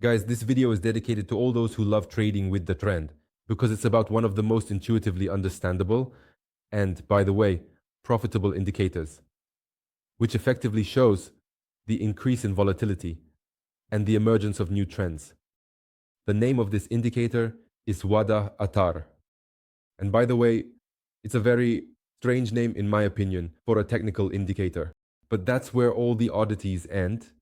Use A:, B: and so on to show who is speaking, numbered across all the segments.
A: Guys, this video is dedicated to all those who love trading with the trend because it's about one of the most intuitively understandable and, by the way, profitable indicators, which effectively shows the increase in volatility and the emergence of new trends. The name of this indicator is Waddah Attar. And by the way, it's a very strange name in my opinion for a technical indicator. But that's where all the oddities end.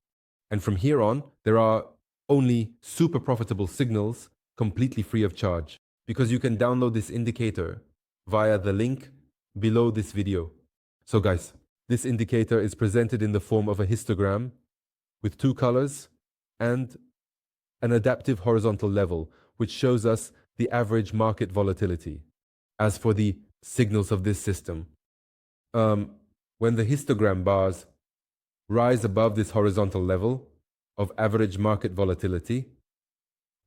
A: And from here on, there are only super profitable signals completely free of charge, because you can download this indicator via the link below this video. So guys, this indicator is presented in the form of a histogram with two colors and an adaptive horizontal level, which shows us the average market volatility. As for the signals of this system, when the histogram bars rise above this horizontal level of average market volatility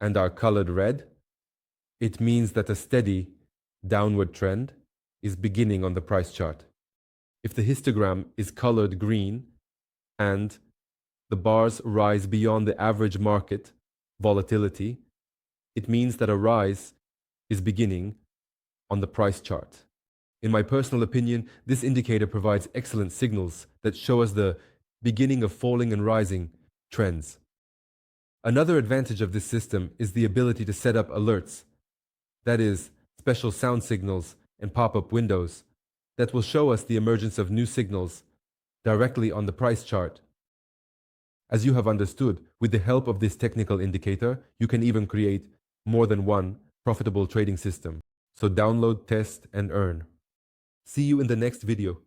A: and are colored red, it means that a steady downward trend is beginning on the price chart. If the histogram is colored green and the bars rise beyond the average market volatility, it means that a rise is beginning on the price chart. In my personal opinion, this indicator provides excellent signals that show us the beginning of falling and rising trends. Another advantage of this system is the ability to set up alerts, that is, special sound signals and pop-up windows that will show us the emergence of new signals directly on the price chart. As you have understood, with the help of this technical indicator, you can even create more than one profitable trading system. So download, test, and earn. See you in the next video.